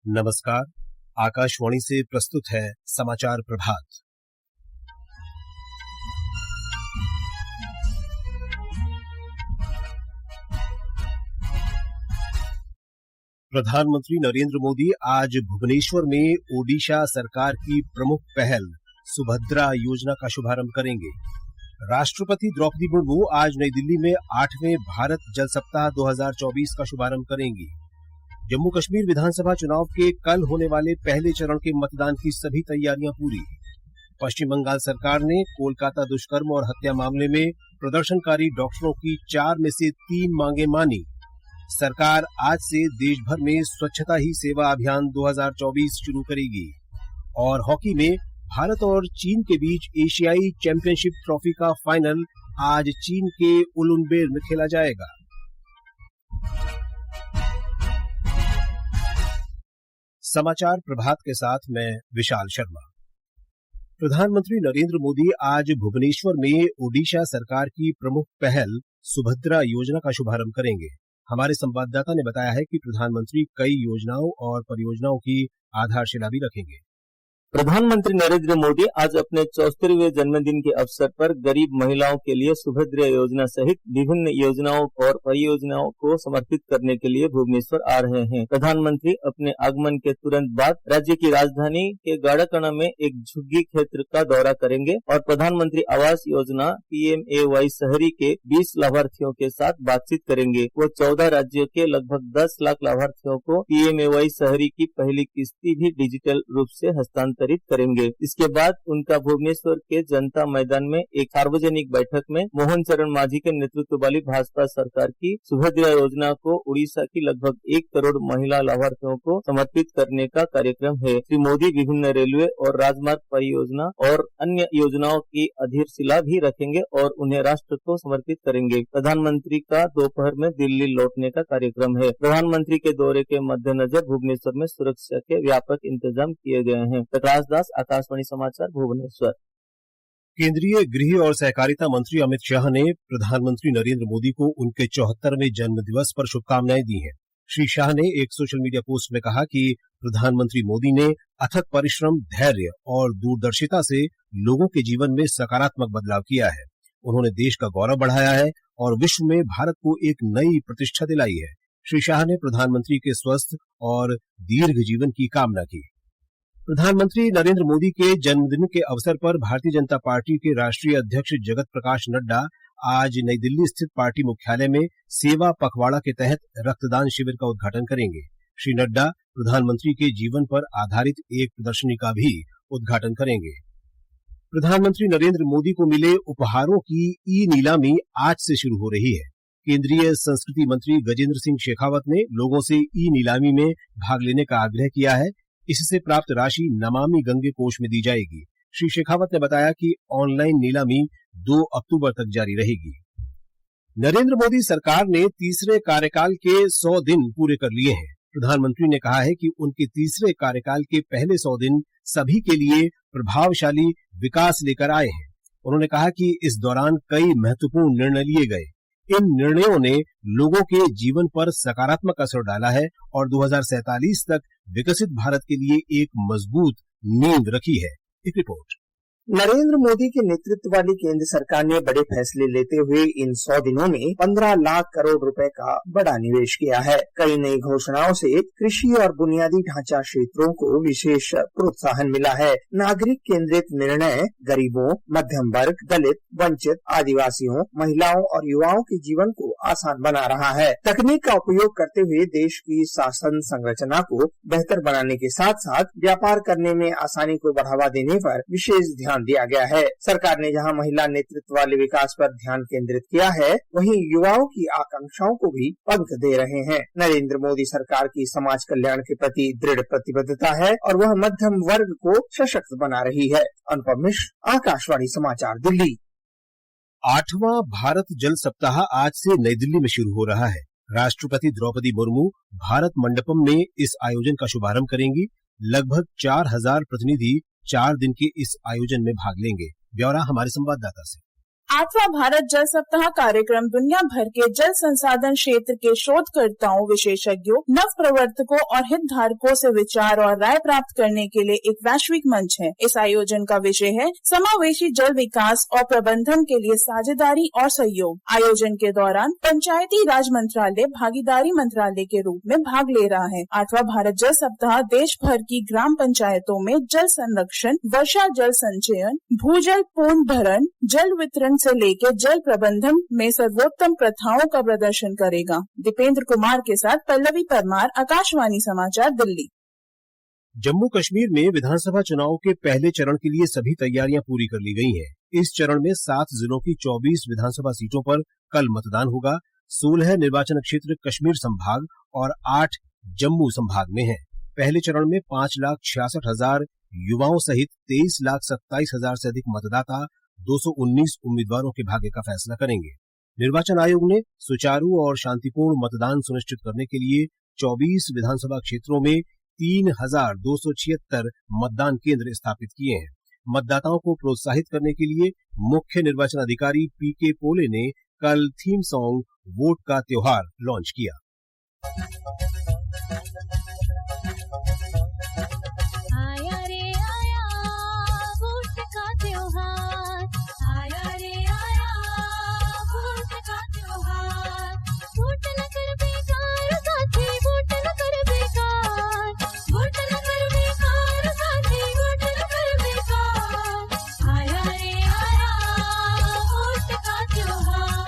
नमस्कार। आकाशवाणी से प्रस्तुत है समाचार प्रभात। प्रधानमंत्री नरेंद्र मोदी आज भुवनेश्वर में ओडिशा सरकार की प्रमुख पहल सुभद्रा योजना का शुभारंभ करेंगे। राष्ट्रपति द्रौपदी मुर्मू आज नई दिल्ली में 8वें भारत जल सप्ताह 2024 का शुभारंभ करेंगी। जम्मू कश्मीर विधानसभा चुनाव के कल होने वाले पहले चरण के मतदान की सभी तैयारियां पूरी। पश्चिम बंगाल सरकार ने कोलकाता दुष्कर्म और हत्या मामले में प्रदर्शनकारी डॉक्टरों की 4 में से 3 मांगे मानी। सरकार आज से देश भर में स्वच्छता ही सेवा अभियान 2024 शुरू करेगी। और हॉकी में भारत और चीन के बीच एशियाई चैंपियनशिप ट्रॉफी का फाइनल आज चीन के उलुनबेर में खेला जाएगा। समाचार प्रभात के साथ मैं विशाल शर्मा। प्रधानमंत्री नरेंद्र मोदी आज भुवनेश्वर में ओडिशा सरकार की प्रमुख पहल सुभद्रा योजना का शुभारंभ करेंगे। हमारे संवाददाता ने बताया है कि प्रधानमंत्री कई योजनाओं और परियोजनाओं की आधारशिला भी रखेंगे। प्रधानमंत्री नरेंद्र मोदी आज अपने 74वें जन्मदिन के अवसर पर गरीब महिलाओं के लिए सुभद्रा योजना सहित विभिन्न योजनाओं और परियोजनाओं को समर्पित करने के लिए भुवनेश्वर आ रहे हैं। प्रधानमंत्री अपने आगमन के तुरंत बाद राज्य की राजधानी के गाड़ाकणा में एक झुग्गी क्षेत्र का दौरा करेंगे और प्रधानमंत्री आवास योजना PMAY शहरी के 20 लाभार्थियों के साथ बातचीत करेंगे। वो 14 राज्यों के लगभग 10 लाख लाभार्थियों को PMAY शहरी की पहली किस्ती भी डिजिटल रूप से हस्तांतरित करेंगे। इसके बाद उनका भुवनेश्वर के जनता मैदान में एक सार्वजनिक बैठक में मोहन चरण मांझी के नेतृत्व वाली भाजपा सरकार की सुभद्रा योजना को उड़ीसा की लगभग 1 करोड़ महिला लाभार्थियों को समर्पित करने का कार्यक्रम है। श्री मोदी विभिन्न रेलवे और राजमार्ग परियोजना और अन्य योजनाओं की आधारशिला भी रखेंगे और उन्हें राष्ट्र को समर्पित करेंगे। प्रधानमंत्री का दोपहर में दिल्ली लौटने का कार्यक्रम है। प्रधानमंत्री के दौरे के मद्देनजर भुवनेश्वर में सुरक्षा के व्यापक इंतजाम किए गए हैं। प्रकाश दास, आकाशवाणी समाचार, भुवनेश्वर। केंद्रीय गृह और सहकारिता मंत्री अमित शाह ने प्रधानमंत्री नरेंद्र मोदी को उनके 74वें जन्म दिवस पर शुभकामनाएं दी हैं। श्री शाह ने एक सोशल मीडिया पोस्ट में कहा कि प्रधानमंत्री मोदी ने अथक परिश्रम, धैर्य और दूरदर्शिता से लोगों के जीवन में सकारात्मक बदलाव किया है। उन्होंने देश का गौरव बढ़ाया है और विश्व में भारत को एक नई प्रतिष्ठा दिलाई है। श्री शाह ने प्रधानमंत्री के स्वस्थ और दीर्घ जीवन की कामना की। प्रधानमंत्री नरेंद्र मोदी के जन्मदिन के अवसर पर भारतीय जनता पार्टी के राष्ट्रीय अध्यक्ष जगत प्रकाश नड्डा आज नई दिल्ली स्थित पार्टी मुख्यालय में सेवा पखवाड़ा के तहत रक्तदान शिविर का उद्घाटन करेंगे। श्री नड्डा प्रधानमंत्री के जीवन पर आधारित एक प्रदर्शनी का भी उद्घाटन करेंगे। प्रधानमंत्री नरेंद्र मोदी को मिले उपहारों की ई-नीलामी आज से शुरू हो रही है। केंद्रीय संस्कृति मंत्री गजेंद्र सिंह शेखावत ने लोगों से ई-नीलामी में भाग लेने का आग्रह किया है। इससे प्राप्त राशि नमामि गंगे कोष में दी जाएगी। श्री शेखावत ने बताया कि ऑनलाइन नीलामी 2 अक्टूबर तक जारी रहेगी। नरेंद्र मोदी सरकार ने तीसरे कार्यकाल के 100 दिन पूरे कर लिए हैं। प्रधानमंत्री ने कहा है कि उनके तीसरे कार्यकाल के पहले 100 दिन सभी के लिए प्रभावशाली विकास लेकर आए हैं। उन्होंने कहा कि इस दौरान कई महत्वपूर्ण निर्णय लिए गए। इन निर्णयों ने लोगों के जीवन पर सकारात्मक असर डाला है और 2047 तक विकसित भारत के लिए एक मजबूत नींव रखी है। एक रिपोर्ट। नरेंद्र मोदी के नेतृत्व वाली केंद्र सरकार ने बड़े फैसले लेते हुए इन 100 दिनों में 15 लाख करोड़ रुपए का बड़ा निवेश किया है। कई नई घोषणाओं से कृषि और बुनियादी ढांचा क्षेत्रों को विशेष प्रोत्साहन मिला है। नागरिक केंद्रित निर्णय गरीबों, मध्यम वर्ग, दलित, वंचित, आदिवासियों, महिलाओं और युवाओं के जीवन को आसान बना रहा है। तकनीक का उपयोग करते हुए देश की शासन संरचना को बेहतर बनाने के साथ साथ व्यापार करने में आसानी को बढ़ावा देने पर विशेष ध्यान दिया गया है। सरकार ने जहां महिला नेतृत्व वाले विकास पर ध्यान केंद्रित किया है, वहीं युवाओं की आकांक्षाओं को भी पंख दे रहे हैं। नरेंद्र मोदी सरकार की समाज कल्याण के प्रति दृढ़ प्रतिबद्धता है और वह मध्यम वर्ग को सशक्त बना रही है। अनुपम मिश्र, आकाशवाणी समाचार, दिल्ली। 8वां भारत जल सप्ताह आज से नई दिल्ली में शुरू हो रहा है। राष्ट्रपति द्रौपदी मुर्मू भारत मंडपम में इस आयोजन का शुभारंभ करेंगी। लगभग 4000 प्रतिनिधि 4 दिन के इस आयोजन में भाग लेंगे। ब्यौरा हमारे संवाददाता से। 8वां भारत जल सप्ताह कार्यक्रम दुनिया भर के जल संसाधन क्षेत्र के शोधकर्ताओं, विशेषज्ञों, नव प्रवर्तकों और हितधारकों से विचार और राय प्राप्त करने के लिए एक वैश्विक मंच है। इस आयोजन का विषय है समावेशी जल विकास और प्रबंधन के लिए साझेदारी और सहयोग। आयोजन के दौरान पंचायती राज मंत्रालय भागीदारी मंत्रालय के रूप में भाग ले रहा है। 8वां भारत जल सप्ताह देश भर की ग्राम पंचायतों में जल संरक्षण, वर्षा जल संचयन, भूजल पुनर्भरण, जल वितरण से लेकर जल प्रबंधन में सर्वोत्तम प्रथाओं का प्रदर्शन करेगा। दीपेंद्र कुमार के साथ पल्लवी परमार, आकाशवाणी समाचार, दिल्ली। जम्मू कश्मीर में विधानसभा चुनाव के पहले चरण के लिए सभी तैयारियां पूरी कर ली गई हैं। इस चरण में 7 जिलों की 24 विधानसभा सीटों पर कल मतदान होगा। 16 निर्वाचन क्षेत्र कश्मीर संभाग और 8 जम्मू संभाग में हैं। पहले चरण में 5,66,000 युवाओं सहित 23,27,000 से अधिक मतदाता 219 उम्मीदवारों के भाग्य का फैसला करेंगे। निर्वाचन आयोग ने सुचारू और शांतिपूर्ण मतदान सुनिश्चित करने के लिए 24 विधानसभा क्षेत्रों में 3,276 मतदान केंद्र स्थापित किए हैं। मतदाताओं को प्रोत्साहित करने के लिए मुख्य निर्वाचन अधिकारी पीके पोले ने कल थीम सॉन्ग वोट का त्योहार लॉन्च किया। आया रे आया वोट का त्योहार, आया रे आया वोट का त्योहार, वोट न कर बेकार साथी, वोट न कर बेकार, वोट न कर बेकार साथी, वोट न कर बेकार, आया रे आया वोट का त्योहार।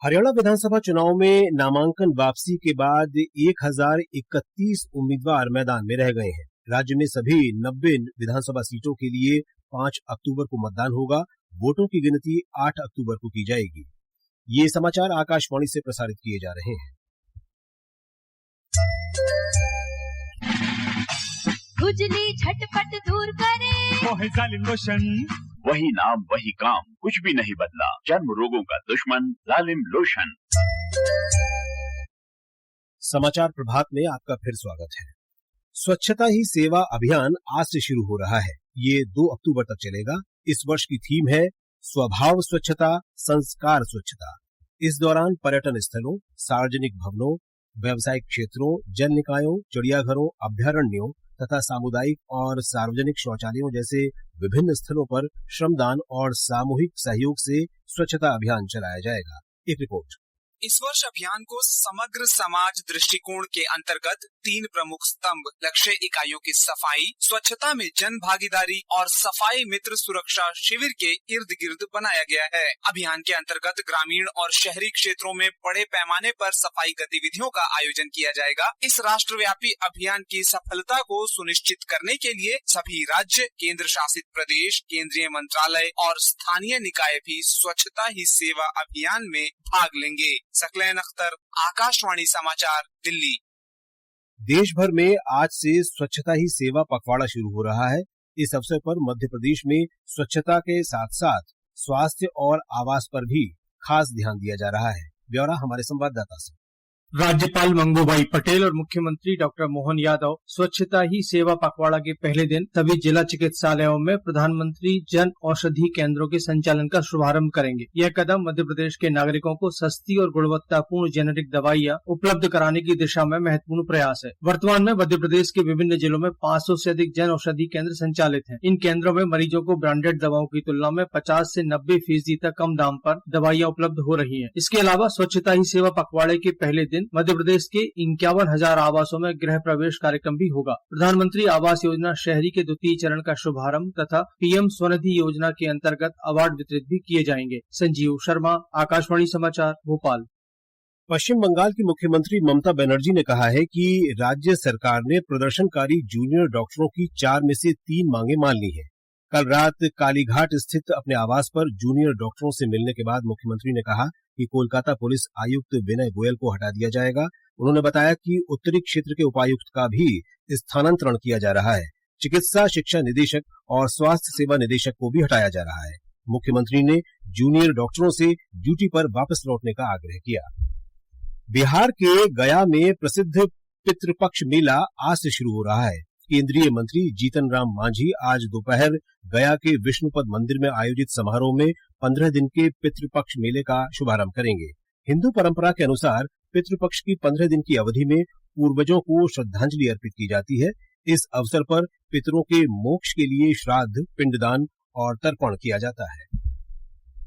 हरियाणा विधानसभा चुनाव में नामांकन वापसी के बाद 1,031 उम्मीदवार मैदान में रह गए हैं। राज्य में सभी 90 विधानसभा सीटों के लिए 5 अक्टूबर को मतदान होगा। वोटों की गिनती 8 अक्टूबर को की जाएगी। ये समाचार आकाशवाणी से प्रसारित किए जा रहे हैं। खुजली झटपट दूर करे, मोहे जालिम लोशन, वही नाम वही काम, कुछ भी नहीं बदला। चर्म रोगों का दुश्मन जालिम लोशन। समाचार प्रभात में आपका फिर स्वागत है। स्वच्छता ही सेवा अभियान आज से शुरू हो रहा है। ये 2 अक्टूबर तक चलेगा। इस वर्ष की थीम है स्वभाव स्वच्छता, संस्कार स्वच्छता। इस दौरान पर्यटन स्थलों, सार्वजनिक भवनों, व्यावसायिक क्षेत्रों, जल निकायों, चिड़ियाघरों, अभ्यारण्यों तथा सामुदायिक और सार्वजनिक शौचालयों जैसे विभिन्न स्थलों पर श्रमदान और सामूहिक सहयोग से स्वच्छता अभियान चलाया जाएगा। एक रिपोर्ट। इस वर्ष अभियान को समग्र समाज दृष्टिकोण के अंतर्गत 3 प्रमुख स्तंभ लक्ष्य इकाइयों की सफाई, स्वच्छता में जन भागीदारी और सफाई मित्र सुरक्षा शिविर के इर्द गिर्द बनाया गया है। अभियान के अंतर्गत ग्रामीण और शहरी क्षेत्रों में बड़े पैमाने पर सफाई गतिविधियों का आयोजन किया जाएगा। इस राष्ट्रव्यापी अभियान की सफलता को सुनिश्चित करने के लिए सभी राज्य, केंद्र शासित प्रदेश, केंद्रीय मंत्रालय और स्थानीय निकाय भी स्वच्छता ही सेवा अभियान में भाग लेंगे। सकलैन अख्तर, आकाशवाणी समाचार, दिल्ली। देश भर में आज से स्वच्छता ही सेवा पखवाड़ा शुरू हो रहा है। इस अवसर पर मध्य प्रदेश में स्वच्छता के साथ साथ स्वास्थ्य और आवास पर भी खास ध्यान दिया जा रहा है। ब्यौरा हमारे संवाददाता से। राज्यपाल मंगूभाई पटेल और मुख्यमंत्री डॉक्टर मोहन यादव स्वच्छता ही सेवा पखवाड़ा के पहले दिन सभी जिला चिकित्सालयों में प्रधानमंत्री जन औषधि केंद्रों के संचालन का शुभारंभ करेंगे। यह कदम मध्य प्रदेश के नागरिकों को सस्ती और गुणवत्तापूर्ण जेनेरिक दवाइयां उपलब्ध कराने की दिशा में महत्वपूर्ण प्रयास है। वर्तमान में मध्य प्रदेश के विभिन्न जिलों में 500 से अधिक जन औषधि केंद्र संचालित हैं। इन केंद्रों में मरीजों को ब्रांडेड दवाओं की तुलना में 50 से 90% तक कम दाम पर दवाइयां उपलब्ध हो रही है। इसके अलावा स्वच्छता ही सेवा पखवाड़े के पहले दिन मध्य प्रदेश के 51,000 आवासों में गृह प्रवेश कार्यक्रम भी होगा। प्रधानमंत्री आवास योजना शहरी के 2य चरण का शुभारंभ तथा पीएम स्वनिधि योजना के अंतर्गत अवार्ड वितरित भी किए जाएंगे। संजीव शर्मा, आकाशवाणी समाचार, भोपाल। पश्चिम बंगाल की मुख्यमंत्री ममता बनर्जी ने कहा है कि राज्य सरकार ने प्रदर्शनकारी जूनियर डॉक्टरों की 4 में से 3 मांगे मान ली हैं। कल रात कालीघाट स्थित अपने आवास पर जूनियर डॉक्टरों से मिलने के बाद मुख्यमंत्री ने कहा कि कोलकाता पुलिस आयुक्त विनय गोयल को हटा दिया जाएगा। उन्होंने बताया कि उत्तरी क्षेत्र के उपायुक्त का भी स्थानांतरण किया जा रहा है। चिकित्सा शिक्षा निदेशक और स्वास्थ्य सेवा निदेशक को भी हटाया जा रहा है। मुख्यमंत्री ने जूनियर डॉक्टरों से ड्यूटी पर वापस लौटने का आग्रह किया। बिहार के गया में प्रसिद्ध पितृपक्ष मेला आज से शुरू हो रहा है। केंद्रीय मंत्री जीतन राम मांझी आज दोपहर गया के विष्णुपद मंदिर में आयोजित समारोह में 15 दिन के पितृपक्ष मेले का शुभारंभ करेंगे। हिंदू परंपरा के अनुसार पितृपक्ष की 15 दिन की अवधि में पूर्वजों को श्रद्धांजलि अर्पित की जाती है। इस अवसर पर पितरों के मोक्ष के लिए श्राद्ध, पिंडदान और तर्पण किया जाता है।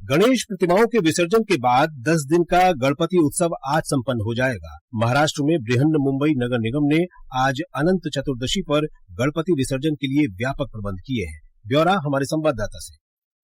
गणेश प्रतिमाओं के विसर्जन के बाद 10 दिन का गणपति उत्सव आज संपन्न हो जाएगा। महाराष्ट्र में बृहन्मुंबई नगर निगम ने आज अनंत चतुर्दशी पर गणपति विसर्जन के लिए व्यापक प्रबंध किए हैं। ब्यौरा हमारे संवाददाता से।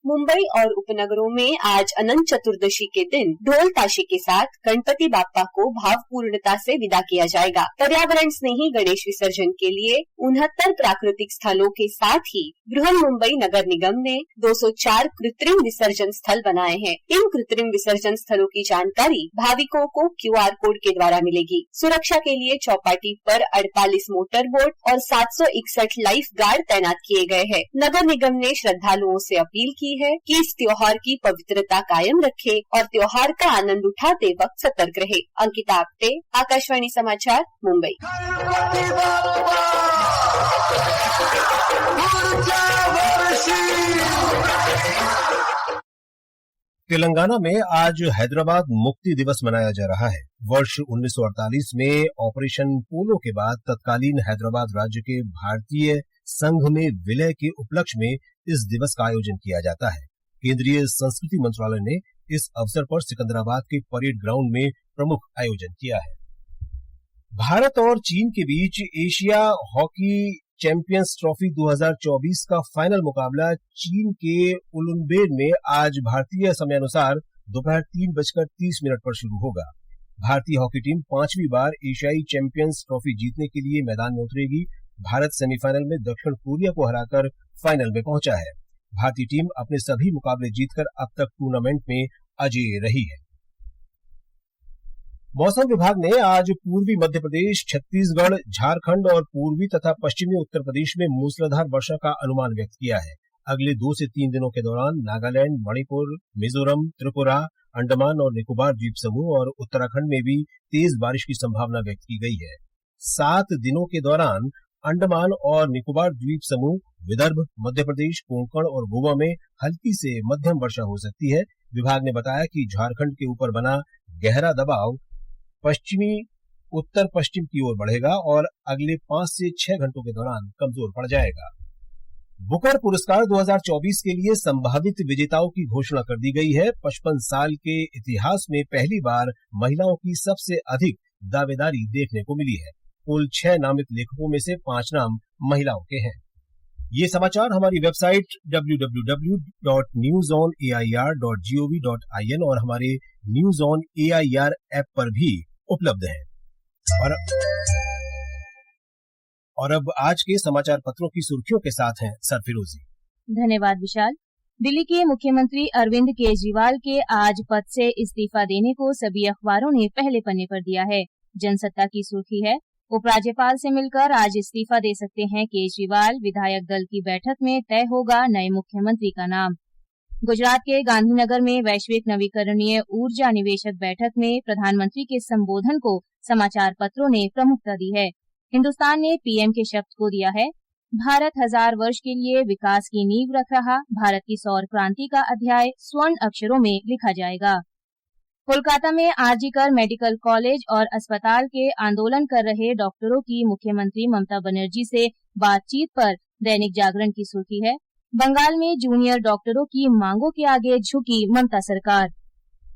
मुंबई और उपनगरों में आज अनंत चतुर्दशी के दिन ढोल ताशे के साथ गणपति बाप्पा को भावपूर्णता से विदा किया जाएगा। पर्यावरण स्नेही गणेश विसर्जन के लिए 69 प्राकृतिक स्थलों के साथ ही बृहन्मुंबई नगर निगम ने 204 कृत्रिम विसर्जन स्थल बनाए हैं। इन कृत्रिम विसर्जन स्थलों की जानकारी भाविकों को QR कोड के द्वारा मिलेगी। सुरक्षा के लिए चौपाटी पर 48 मोटर बोट और 761 लाइफ गार्ड तैनात किए गए हैं। नगर निगम ने श्रद्धालुओं से अपील की है कि इस त्योहार की पवित्रता कायम रखे और त्योहार का आनंद उठाते वक्त सतर्क रहे। अंकिता आप्टे, आकाशवाणी समाचार, मुंबई। तेलंगाना में आज हैदराबाद मुक्ति दिवस मनाया जा रहा है। वर्ष 1948 में ऑपरेशन पोलो के बाद तत्कालीन हैदराबाद राज्य के भारतीय संघ में विलय के उपलक्ष्य में इस दिवस का आयोजन किया जाता है। केंद्रीय संस्कृति मंत्रालय ने इस अवसर पर सिकंदराबाद के परेड ग्राउंड में प्रमुख आयोजन किया है। भारत और चीन के बीच एशिया हॉकी चैंपियंस ट्रॉफी 2024 का फाइनल मुकाबला चीन के उलुनबेन में आज भारतीय समयानुसार दोपहर 3:30 पर शुरू होगा। भारतीय हॉकी टीम 5वीं बार एशियाई चैंपियंस ट्रॉफी जीतने के लिए मैदान में उतरेगी। भारत सेमीफाइनल में दक्षिण कोरिया को हराकर फाइनल में पहुंचा है। भारतीय टीम अपने सभी मुकाबले जीतकर अब तक टूर्नामेंट में अजेय रही है। मौसम विभाग ने आज पूर्वी मध्य प्रदेश, छत्तीसगढ़, झारखंड और पूर्वी तथा पश्चिमी उत्तर प्रदेश में मूसलाधार वर्षा का अनुमान व्यक्त किया है। अगले 2 से 3 दिनों के दौरान नागालैंड, मणिपुर, मिजोरम, त्रिपुरा, अंडमान और निकोबार द्वीप समूह और उत्तराखंड में भी तेज बारिश की संभावना व्यक्त की गई है। 7 दिनों के दौरान अंडमान और निकोबार द्वीप समूह, विदर्भ, मध्य प्रदेश, कोंकण और गोवा में हल्की से मध्यम वर्षा हो सकती है। विभाग ने बताया कि झारखंड के ऊपर बना गहरा दबाव पश्चिमी उत्तर पश्चिम की ओर बढ़ेगा और अगले 5 से 6 घंटों के दौरान कमजोर पड़ जाएगा। बुकर पुरस्कार 2024 के लिए संभावित विजेताओं की घोषणा कर दी गई है। 55 साल के इतिहास में पहली बार महिलाओं की सबसे अधिक दावेदारी देखने को मिली है। कुल 6 नामित लेखकों में से 5 नाम महिलाओं के हैं। ये समाचार हमारी वेबसाइट www.newsonair.gov.in और हमारे न्यूज ऑन AIR ऐप पर भी उपलब्ध है। और अब आज के समाचार पत्रों की सुर्खियों के साथ हैं सरफिरोजी। धन्यवाद विशाल। दिल्ली के मुख्यमंत्री अरविंद केजरीवाल के आज पद से इस्तीफा देने को सभी अखबारों ने पहले पन्ने पर दिया है। जनसत्ता की सुर्खी है, उपराज्यपाल से मिलकर आज इस्तीफा दे सकते हैं केजरीवाल। विधायक दल की बैठक में तय होगा नए मुख्यमंत्री का नाम। गुजरात के गांधीनगर में वैश्विक नवीकरणीय ऊर्जा निवेशक बैठक में प्रधानमंत्री के संबोधन को समाचार पत्रों ने प्रमुखता दी है। हिंदुस्तान ने पीएम के शब्द को दिया है, भारत 1000 वर्ष के लिए विकास की नींव रख रहा, भारत की सौर क्रांति का अध्याय स्वर्ण अक्षरों में लिखा जाएगा। कोलकाता में आरजीकर मेडिकल कॉलेज और अस्पताल के आंदोलन कर रहे डॉक्टरों की मुख्यमंत्री ममता बनर्जी से बातचीत पर दैनिक जागरण की सुर्खी है, बंगाल में जूनियर डॉक्टरों की मांगों के आगे झुकी ममता सरकार।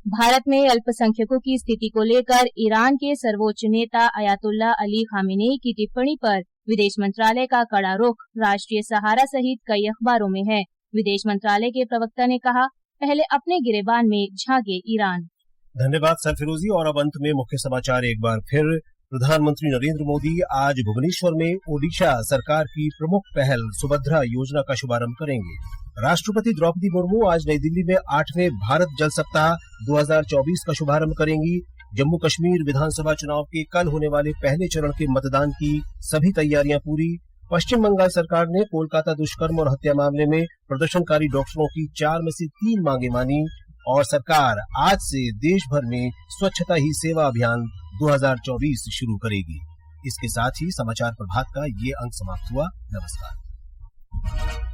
भारत में अल्पसंख्यकों की स्थिति को लेकर ईरान के सर्वोच्च नेता अयातुल्ला अली खामेनेई की टिप्पणी पर विदेश मंत्रालय का कड़ा रुख राष्ट्रीय सहारा सहित कई अखबारों में है। विदेश मंत्रालय के प्रवक्ता ने कहा, पहले अपने गिरेबान में झांके ईरान। धन्यवाद सरफिरोजी। और अब अंत में मुख्य समाचार एक बार फिर। प्रधानमंत्री नरेंद्र मोदी आज भुवनेश्वर में ओडिशा सरकार की प्रमुख पहल सुभद्रा योजना का शुभारंभ करेंगे। राष्ट्रपति द्रौपदी मुर्मू आज नई दिल्ली में 8वें भारत जल सप्ताह 2024 का शुभारंभ करेंगी। जम्मू कश्मीर विधानसभा चुनाव के कल होने वाले पहले चरण के मतदान की सभी तैयारियां पूरी। पश्चिम बंगाल सरकार ने कोलकाता दुष्कर्म और हत्या मामले में प्रदर्शनकारी डॉक्टरों की 4 में से 3 मांगे मानी। और सरकार आज से देश भर में स्वच्छता ही सेवा अभियान 2024 शुरू करेगी। इसके साथ ही समाचार प्रभात का ये अंक समाप्त हुआ। नमस्कार।